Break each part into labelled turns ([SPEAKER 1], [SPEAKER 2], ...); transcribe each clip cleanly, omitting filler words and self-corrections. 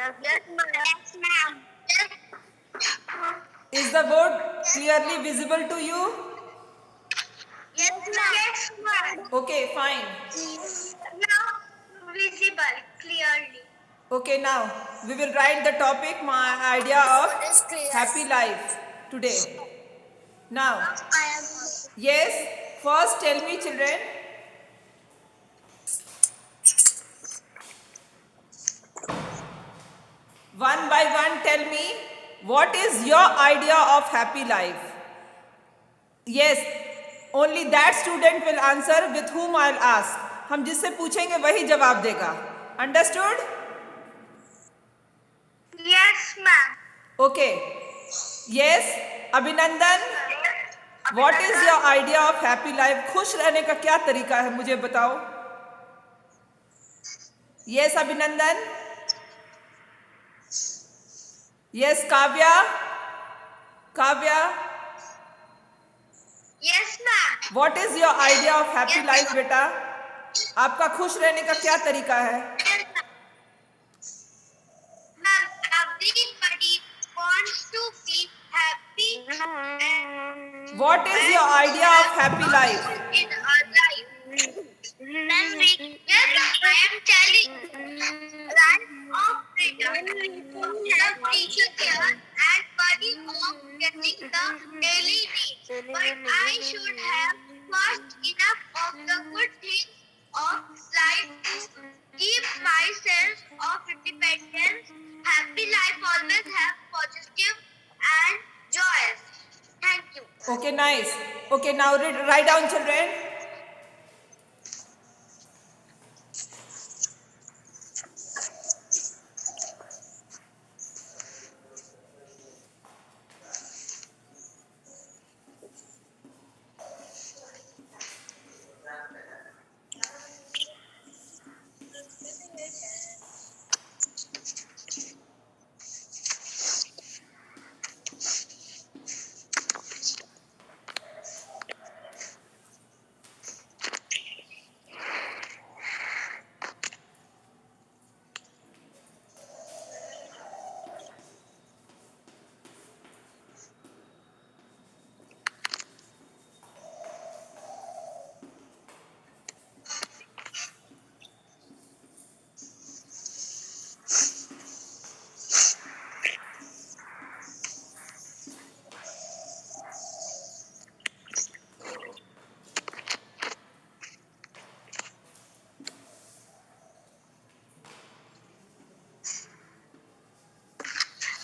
[SPEAKER 1] Yes, ma'am.
[SPEAKER 2] Is the board clearly visible to you?
[SPEAKER 1] Yes, ma'am. Yes, ma'am.
[SPEAKER 2] Okay, fine.
[SPEAKER 1] Now visible clearly.
[SPEAKER 2] Okay, now we will write the topic, my idea of
[SPEAKER 1] What is clear?
[SPEAKER 2] happy life today. Now,
[SPEAKER 1] I am.
[SPEAKER 2] yes, first tell me, children, one by one tell me, what is your idea of happy life? Yes, only that student will answer with whom I'll ask. हम जिससे पूछेंगे वही जवाब देगा. Understood?
[SPEAKER 1] Yes, ma'am.
[SPEAKER 2] Okay. Yes, Abhinandan, what is your idea of happy life? खुश रहने का क्या तरीका है मुझे बताओ. Yes, Abhinandan. Yes, Kavya. Kavya,
[SPEAKER 1] Yes, ma'am.
[SPEAKER 2] what is your idea of happy life, बेटा? आपका खुश रहने का क्या तरीका है?
[SPEAKER 1] Ma'am, everybody wants to be happy.
[SPEAKER 2] What is your idea of happy life?
[SPEAKER 1] In our life. Then yes, I am telling life of freedom, of taking care and body of getting the daily needs. But I should have first enough of the good things of life to keep my sense of independence. Happy life always have positive and joyous. Thank you.
[SPEAKER 2] Okay, nice. Okay, now write down, children.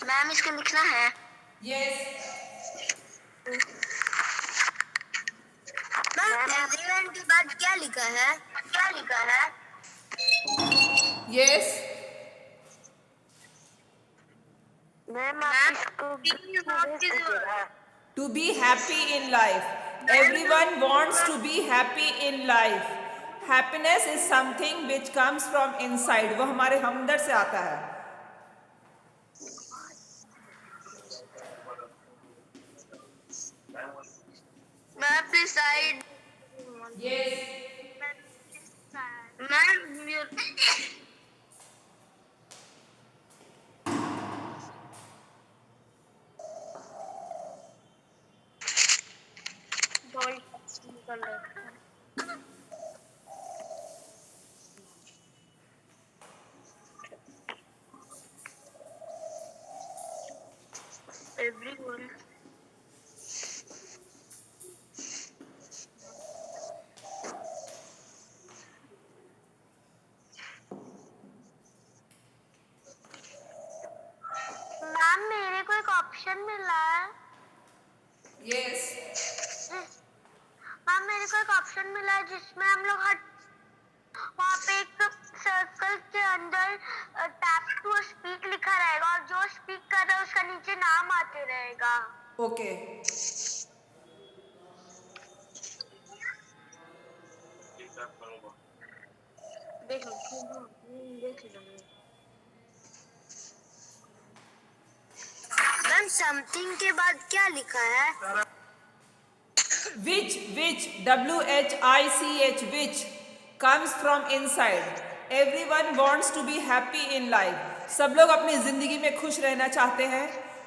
[SPEAKER 1] Ma'am इसको लिखना है.
[SPEAKER 2] Yes.
[SPEAKER 1] Ma'am everyone के बाद क्या लिखा है? क्या लिखा है?
[SPEAKER 2] Yes.
[SPEAKER 1] Ma'am
[SPEAKER 2] To be happy in life. Everyone wants to be happy in life. Happiness is something which comes from inside. वो हमारे हमदर से आता है.
[SPEAKER 1] Ma'am decide.
[SPEAKER 2] Yes.
[SPEAKER 1] Ma'am everyone. Ma'am मेरे को एक ऑप्शन मिला है.
[SPEAKER 2] Yes.
[SPEAKER 1] मैम मेरे को एक ऑप्शन मिला है जिसमें हम लोग हर वहाँ पे एक सर्कल के अंदर टैप टू स्पीक लिखा रहेगा और जो स्पीक कर रहा है उसका नीचे नाम आते रहेगा.
[SPEAKER 2] Okay.
[SPEAKER 1] देख लो. मैम समथिंग के बाद क्या लिखा है?
[SPEAKER 2] Which, which comes from inside. Everyone wants to be happy in life. सब लोग अपनी ज़िंदगी में खुश रहना चाहते हैं.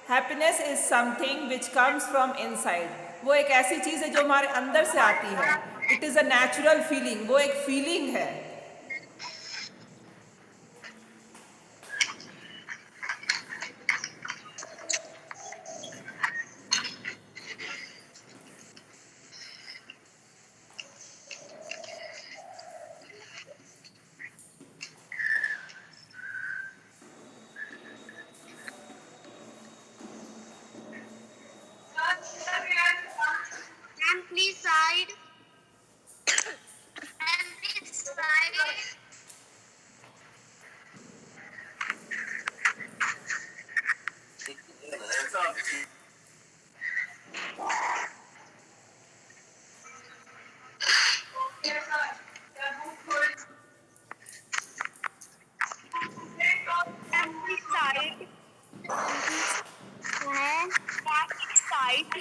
[SPEAKER 2] Happiness is something which comes from inside. वो एक ऐसी चीज़ है जो हमारे अंदर से आती है. It is a natural feeling. वो एक फीलिंग है.
[SPEAKER 1] Ma'am, please side. And please side. And please side. And please side.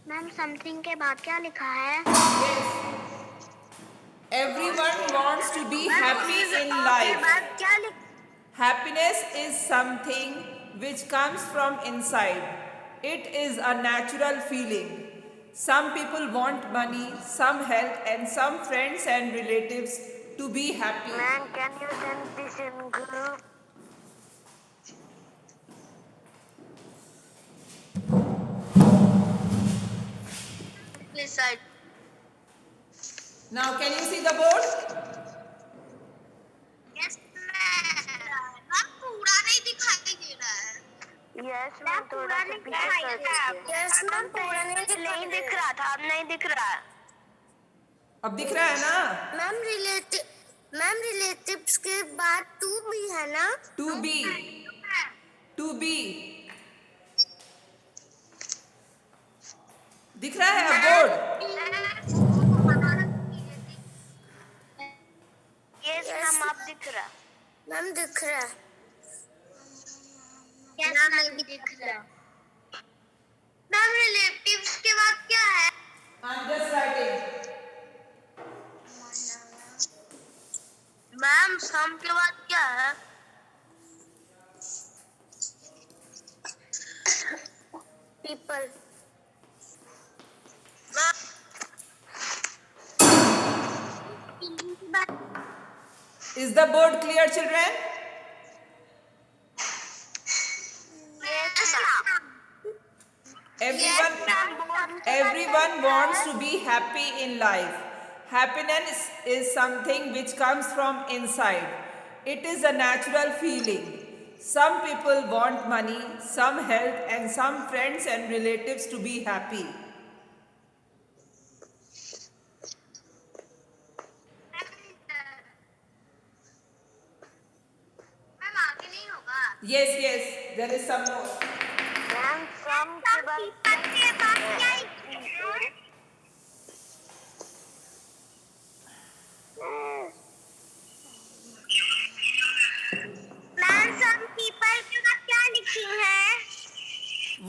[SPEAKER 1] Ma'am something के बाद क्या लिखा है?
[SPEAKER 2] Everyone wants to be happy in
[SPEAKER 1] के
[SPEAKER 2] life.
[SPEAKER 1] बाद क्या लिखा?
[SPEAKER 2] Happiness is something which comes from inside. It is a natural feeling. Some people want money, some health, and some friends and relatives to be happy.
[SPEAKER 1] Ma'am, can you send this in group? Please side.
[SPEAKER 2] Now, can you see the board?
[SPEAKER 1] Yes, ma'am. Ma'am पूरा नहीं दिखाई दे रहा है.
[SPEAKER 3] Yes ma'am थोड़ा सा पीछे कर दीजिए।
[SPEAKER 1] यस मैम पूरा
[SPEAKER 3] नहीं दिख रहा था, अब नहीं दिख रहा है।
[SPEAKER 2] अब दिख रहा है ना?
[SPEAKER 1] मैम रिलेटिव्स के बाद टू भी है ना?
[SPEAKER 2] To be. To be. दिख रहा है अब बोर्ड?
[SPEAKER 3] यस मैम अब दिख रहा।
[SPEAKER 1] मैम दिख रहा है. कैसा नहीं दिख रहा? मैम रिलेटिव्स के बाद क्या है?
[SPEAKER 2] I'm just writing.
[SPEAKER 1] Ma'am some के बाद क्या है? People.
[SPEAKER 2] Is the board clear, children?
[SPEAKER 1] Yes, ma'am.
[SPEAKER 2] Everyone wants to be happy in life. Happiness is something which comes from inside. It is a natural feeling. Some people want money, some health, and some friends and relatives to be happy.
[SPEAKER 1] Ma'am आगे नहीं होगा.
[SPEAKER 2] Yes, there is some more.
[SPEAKER 3] Ma'am some के बाद
[SPEAKER 1] क्या लिखा? Ma'am some people के बाद क्या लिखी है?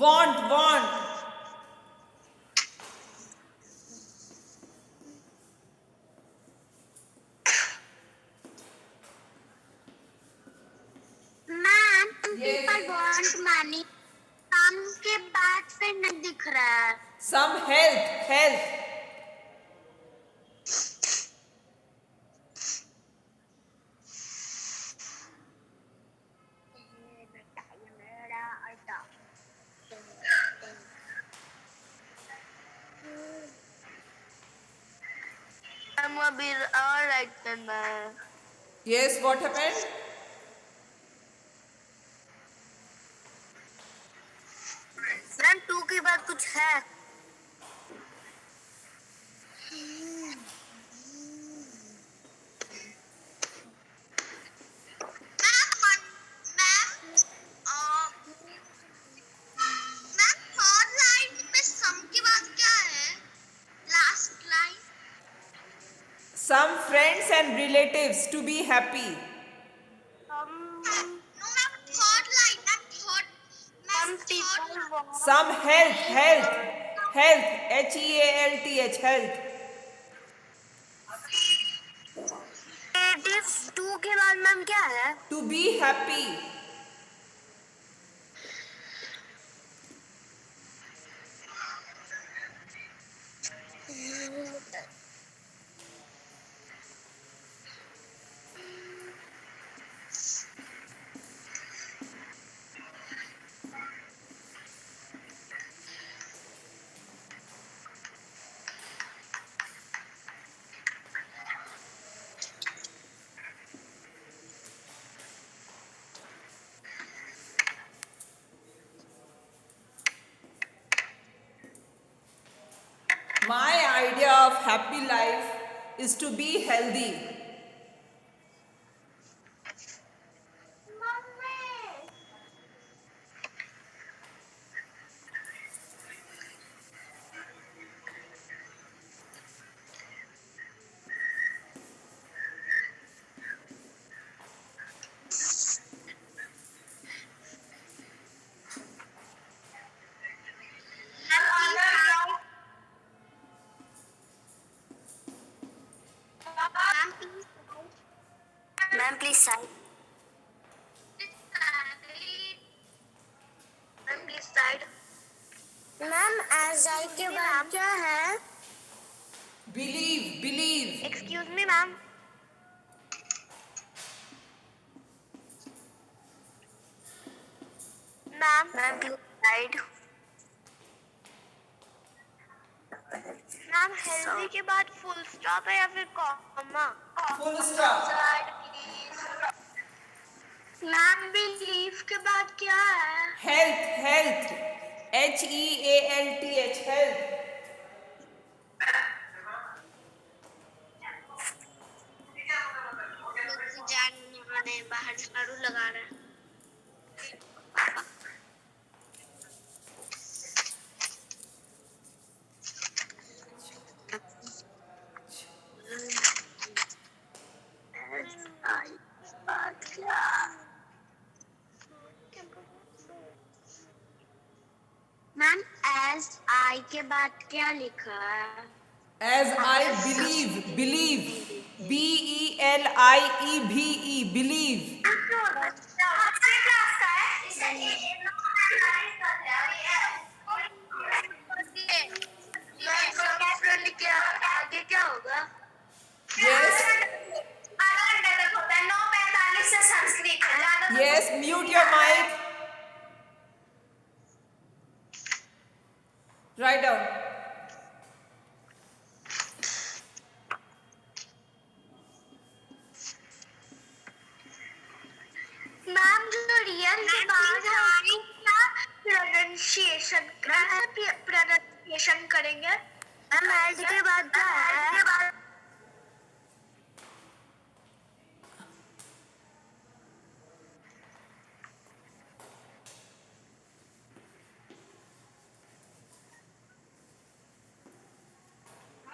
[SPEAKER 2] Want.
[SPEAKER 1] Ma'am
[SPEAKER 2] Yes.
[SPEAKER 1] People want money. Some के बाद फिर नहीं दिख रहा है.
[SPEAKER 2] Some health.
[SPEAKER 3] मैम अभी और राइट करना है।
[SPEAKER 2] Yes, what happened?
[SPEAKER 3] Ma'am to के बाद कुछ है।
[SPEAKER 2] Some friends and relatives to be happy.
[SPEAKER 3] Some people want
[SPEAKER 2] Some health. Health. Health.
[SPEAKER 3] के बाद मैम क्या है?
[SPEAKER 2] To be happy. My idea of happy life is to be healthy.
[SPEAKER 3] Ma'am please side. Ma'am please side. Ma'am as I के बाद क्या है?
[SPEAKER 2] Believe, believe.
[SPEAKER 3] Excuse me ma'am. Ma'am please side. Ma'am healthy के बाद full stop है या फिर comma?
[SPEAKER 2] Full stop.
[SPEAKER 3] Ma'am believe के बाद क्या है?
[SPEAKER 2] Health, health. HEALTH, health.
[SPEAKER 3] बाहर झाड़ू लगा रहे हैं। मैम एज आई के बाद क्या लिखा है?
[SPEAKER 2] As I believe, believe. BELIEVE, believe.
[SPEAKER 3] आगे क्या होगा?
[SPEAKER 2] Yes, yes, mute your mic. Write down.
[SPEAKER 3] Ma'am जो रियल के बाद है उसको क्या प्रोनाउंसिएशन करेंगे? मैम एज के बाद क्या है?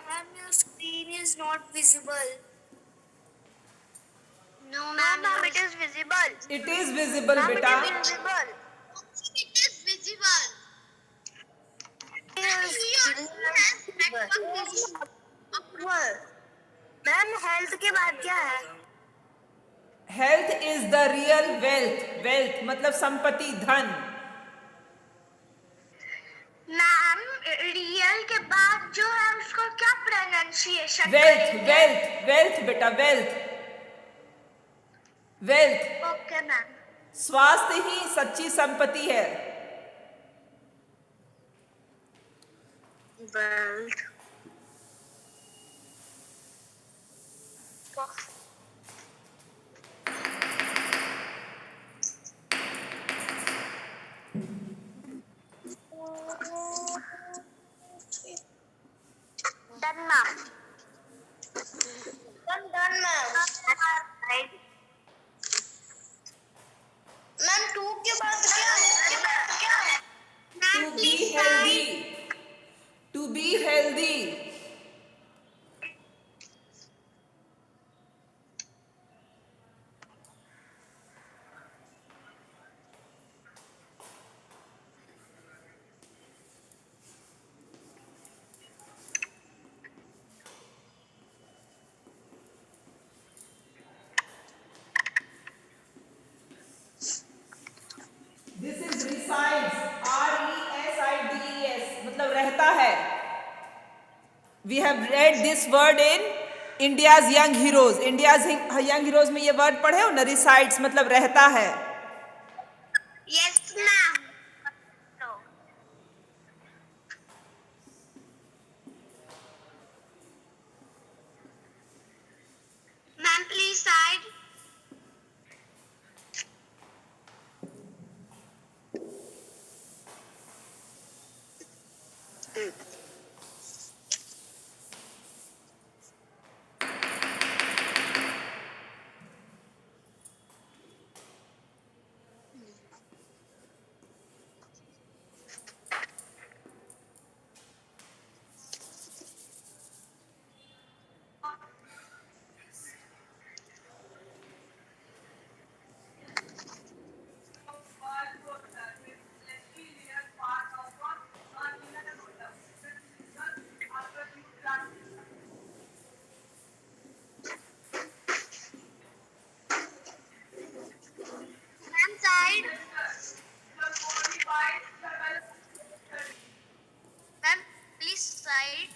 [SPEAKER 3] Ma'am, your screen is not visible. No, ma'am, it is visible.
[SPEAKER 2] It is visible,
[SPEAKER 3] Ma'am, it
[SPEAKER 2] beta.
[SPEAKER 3] is visible.
[SPEAKER 1] It is visible.
[SPEAKER 3] Ma'am health के बाद क्या है?
[SPEAKER 2] Health is the real wealth. Wealth मतलब संपत्ति, धन.
[SPEAKER 3] मैम रियल के बाद जो है उसको क्या प्रोनाउंसिएशन
[SPEAKER 2] Wealth,
[SPEAKER 3] करेंगे?
[SPEAKER 2] wealth, wealth बेटा, wealth. Wealth.
[SPEAKER 3] Okay ma'am.
[SPEAKER 2] स्वास्थ्य ही सच्ची संपत्ति है.
[SPEAKER 3] Wealth. Done ma'am. Done ma'am. Ma'am 2 के बाद क्या है?
[SPEAKER 2] To be healthy. To be healthy. We have read this word in India's Young Heroes. India's Young Heroes में ये वर्ड पढ़े हो ना, resides मतलब रहता है.
[SPEAKER 1] Yes, ma'am. No. Ma'am, please side. Ma'am, side. Ma'am, please side.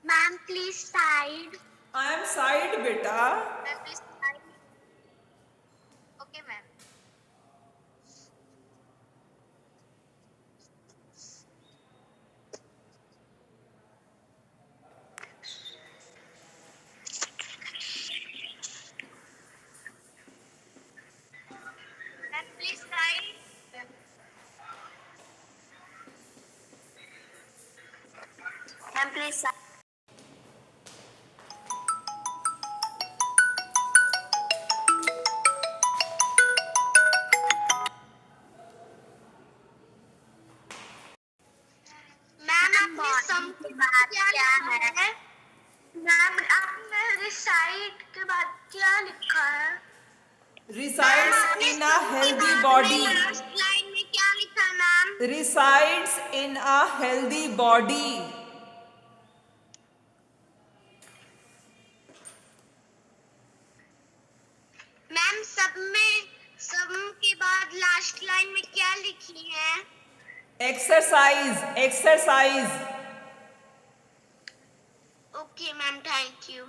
[SPEAKER 1] Ma'am, please side.
[SPEAKER 2] I am side बेटा.
[SPEAKER 1] Ma'am, please side. Okay, ma'am. Ma'am, please side. Ma'am, please side. Ma'am आपने सम के बाद क्या लिखा है?
[SPEAKER 3] मैम आपने रिसाइट के बाद क्या लिखा है?
[SPEAKER 2] Resides in a healthy body.
[SPEAKER 1] Last line में क्या लिखा है ma'am?
[SPEAKER 2] Resides in a healthy body.
[SPEAKER 1] Ma'am सब के बाद लास्ट लाइन में क्या लिखी है?
[SPEAKER 2] Exercise. Exercise.
[SPEAKER 1] Okay ma'am, thank you.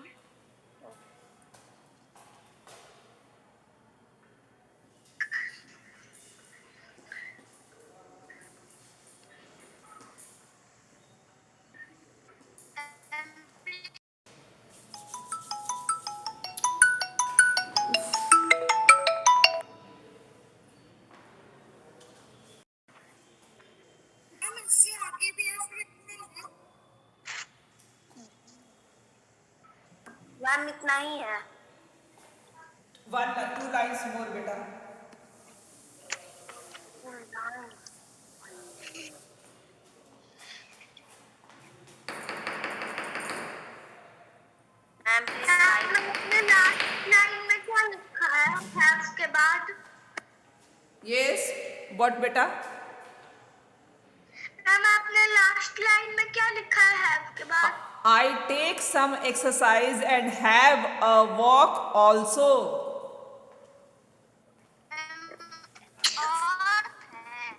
[SPEAKER 1] Ma'am इतना ही है.
[SPEAKER 2] 2 lines more बेटा.
[SPEAKER 1] Ma'am please side.
[SPEAKER 3] आपने लास्ट लाइन में क्या लिखा है उसके बाद?
[SPEAKER 2] Yes. What बेटा?
[SPEAKER 3] मैम आपने लास्ट लाइन में क्या लिखा है उसके बाद?
[SPEAKER 2] I take some exercise and have a walk also.
[SPEAKER 1] और है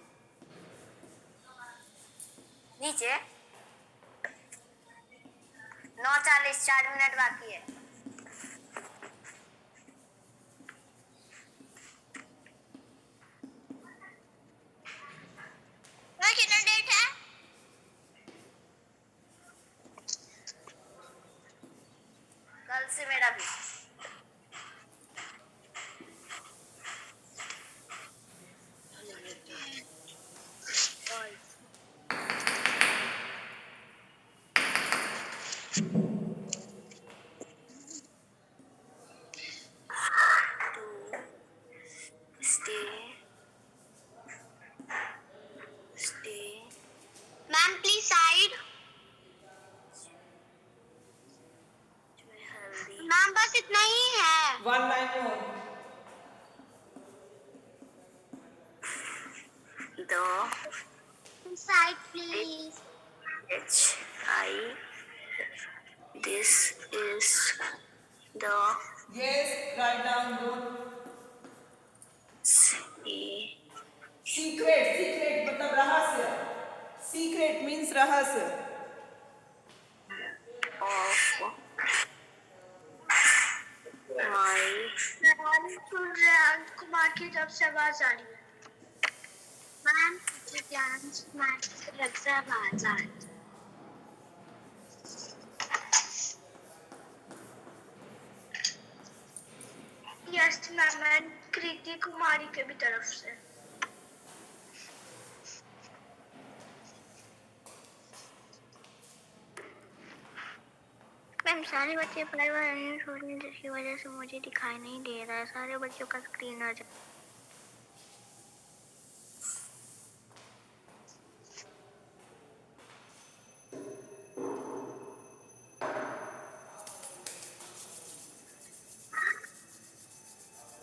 [SPEAKER 1] नीचे 9:40, 4 मिनट बाकी है. कितना डेट है? कल से मेरा भी. Ma'am please side. मैम बस इतना ही है.
[SPEAKER 2] 1 line more.
[SPEAKER 1] दो side please. HI this is the
[SPEAKER 2] Yes, write down. Good.
[SPEAKER 1] secret
[SPEAKER 2] Secret मतलब रहस्य. Secret means रहस्य.
[SPEAKER 1] of my
[SPEAKER 3] मैम सुन रहे हैं कुमार की तरफ से आवाज आ रही है। मैम ज्ञान कुमार की तरफ से आवाज आ रही है। यस मैम कृति कुमारी के भी तरफ से।
[SPEAKER 1] मैम सारे बच्चे पढ़ रहे हैं सोचने जिसकी वजह से मुझे दिखाई नहीं दे रहा है। सारे बच्चों का स्क्रीन आ जा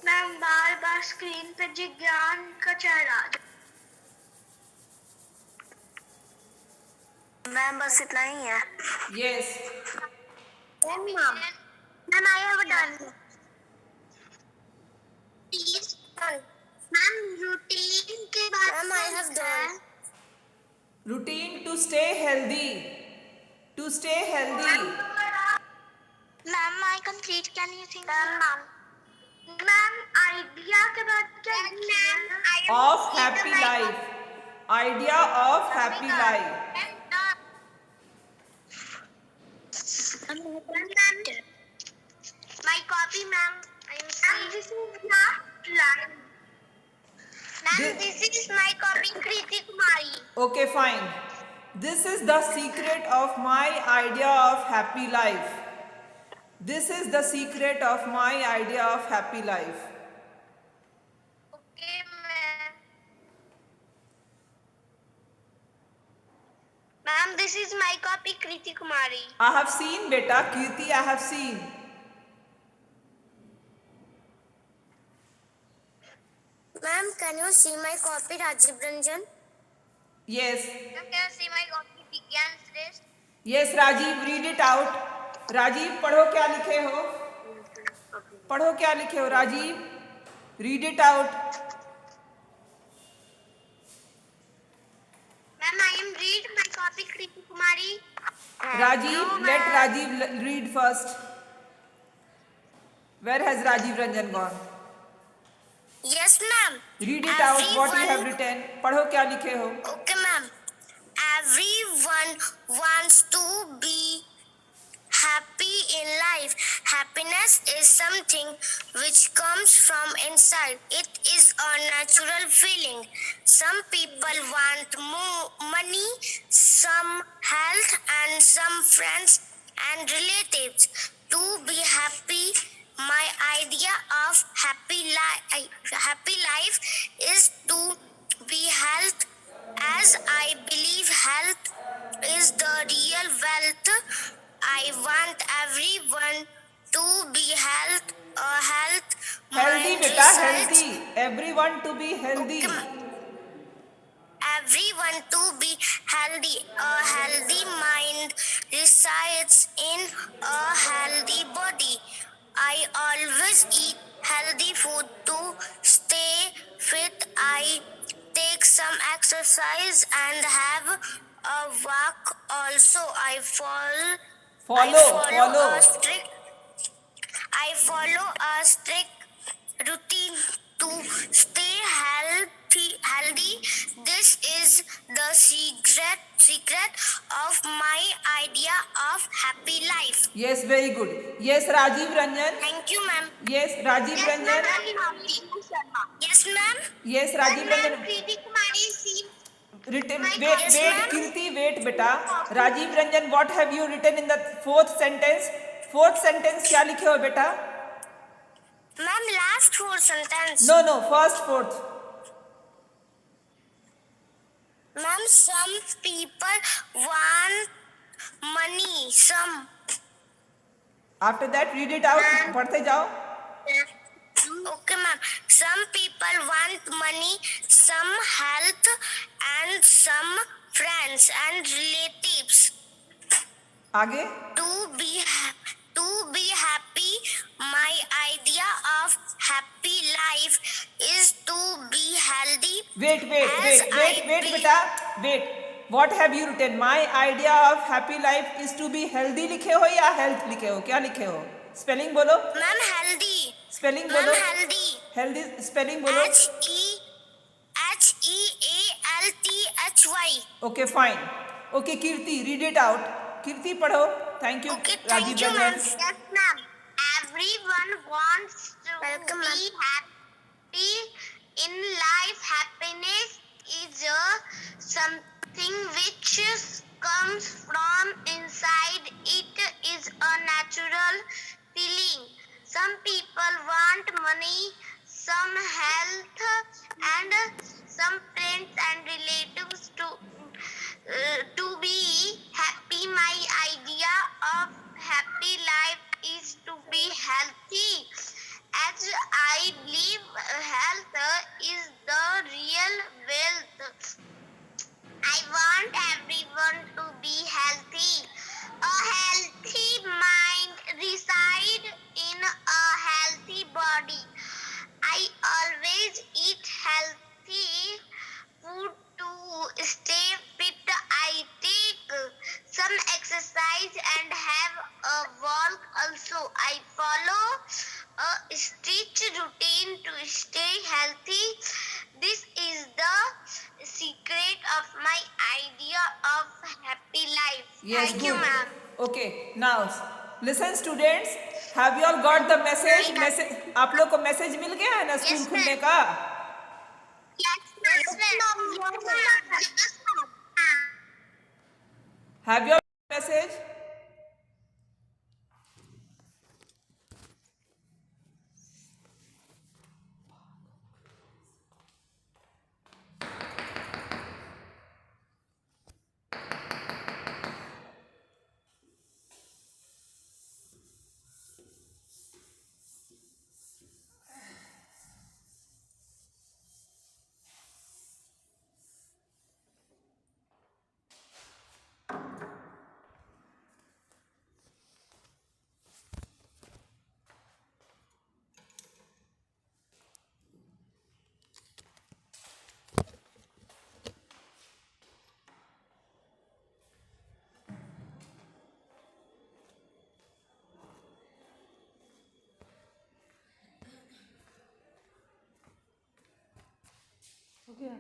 [SPEAKER 3] मैम बार बार स्क्रीन पे जिज्ञान का चेहरा आ जाता है।
[SPEAKER 1] मैम बस इतना ही है।
[SPEAKER 2] Yes.
[SPEAKER 3] Ma'am I have done. Please ma'am routine के बाद
[SPEAKER 1] ma'am I have done.
[SPEAKER 2] Routine to stay healthy. To stay healthy.
[SPEAKER 3] Ma'am I complete can you think ma'am idea के बाद क्या ma'am
[SPEAKER 2] Of happy life. Idea of happy life.
[SPEAKER 3] My copy, ma'am. This is last line. Ma'am, this is my copy, Kriti Kumari.
[SPEAKER 2] Okay, fine. This is the secret of my idea of happy life. This is the secret of my idea of happy life.
[SPEAKER 3] Okay, ma'am. Ma'am, this is my copy, Kriti Kumari.
[SPEAKER 2] I have seen, beta. Kirti, I have seen.
[SPEAKER 1] Ma'am, can you see my copy, Rajiv Ranjan?
[SPEAKER 2] Yes.
[SPEAKER 3] Ma'am, can you see my copy, Vigyan Shrestha?
[SPEAKER 2] Yes, Rajiv, read it out. Rajiv पढ़ो क्या लिखे हो. पढ़ो क्या लिखे हो Rajiv. Read it out.
[SPEAKER 3] Ma'am, I am read my copy, Kriti Kumari.
[SPEAKER 2] Rajiv, let Rajiv read first. Where has Rajiv Ranjan gone?
[SPEAKER 1] Yes, ma'am.
[SPEAKER 2] Read it out what you have written. पढ़ो क्या लिखे हो.
[SPEAKER 1] Okay, ma'am. Everyone wants to be happy in life. Happiness is something which comes from inside. It is a natural feeling. Some people want more money, some health, and some friends and relatives to be happy. My idea of happy life is to be health, as I believe health is the real wealth. I want everyone to be healthy,
[SPEAKER 2] Healthy
[SPEAKER 1] mind
[SPEAKER 2] beta,
[SPEAKER 1] resides-
[SPEAKER 2] healthy. Everyone to be healthy.
[SPEAKER 1] Everyone to be healthy. A healthy mind resides in a healthy body. I always eat healthy food to stay fit. I take some exercise and have a walk. Also, I follow a strict routine to stay healthy. This is the secret of my idea of happy life.
[SPEAKER 2] Yes, very good. Yes, Rajiv Ranjan.
[SPEAKER 1] Thank you, ma'am.
[SPEAKER 2] Yes, Rajiv Ranjan.
[SPEAKER 1] Yes, ma'am.
[SPEAKER 2] Yes, Rajiv Ranjan.
[SPEAKER 3] Kriti Kumari, see.
[SPEAKER 2] Written.
[SPEAKER 3] My
[SPEAKER 2] Wait,
[SPEAKER 1] Yes,
[SPEAKER 2] wait,
[SPEAKER 1] ma'am.
[SPEAKER 2] Kirti, wait, beta. Rajiv Ranjan, what have you written in the fourth sentence? Fourth sentence क्या लिखे हो बेटा?
[SPEAKER 1] Ma'am, last four sentence.
[SPEAKER 2] No, first fourth.
[SPEAKER 1] Ma'am, some people want money. Some.
[SPEAKER 2] After that, read it out. पढ़ते जाओ.
[SPEAKER 1] Okay, ma'am. Some people want money, some health, and some friends and relatives
[SPEAKER 2] आगे.
[SPEAKER 1] to to be happy. My idea of happy life is to be healthy.
[SPEAKER 2] Wait, beta. Wait. What have you written? My idea of happy life is to be healthy लिखे हो या health लिखे हो? क्या लिखे हो? Spelling बोलो.
[SPEAKER 1] Ma'am, healthy.
[SPEAKER 2] Spelling बोलो.
[SPEAKER 1] Ma'am, healthy.
[SPEAKER 2] Healthy spelling बोलो.
[SPEAKER 1] Healthy.
[SPEAKER 2] Okay, fine. Okay, Kirti, read it out. Kirti पढ़ो. Thank you.
[SPEAKER 1] Okay,
[SPEAKER 2] Rajiv
[SPEAKER 1] thank you,
[SPEAKER 2] Raghavan.
[SPEAKER 1] ma'am. Yes, ma'am. Everyone wants to be happy in life. Happiness is something which comes from inside. It is a natural feeling. Some people want money, some health, and some friends and relatives to be happy. My idea of happy life is to be healthy, as I believe health is the real wealth. I want everyone to be healthy. A healthy mind resides in a healthy body. I always eat healthy food to stay fit. I take some exercise and have a walk also. I follow a strict routine to stay healthy. This is the secret of my idea of happy life.
[SPEAKER 2] Yes,
[SPEAKER 1] Thank you,
[SPEAKER 2] good.
[SPEAKER 1] ma'am.
[SPEAKER 2] Okay, now listen students. Have you all got the message? आप लोग को message मिल गया है ना school
[SPEAKER 1] Yes,
[SPEAKER 2] खुलने
[SPEAKER 1] ma'am.
[SPEAKER 2] का?
[SPEAKER 1] Yes, ma'am.
[SPEAKER 2] Have you all got the message? हो गया.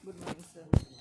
[SPEAKER 2] Good morning, sir.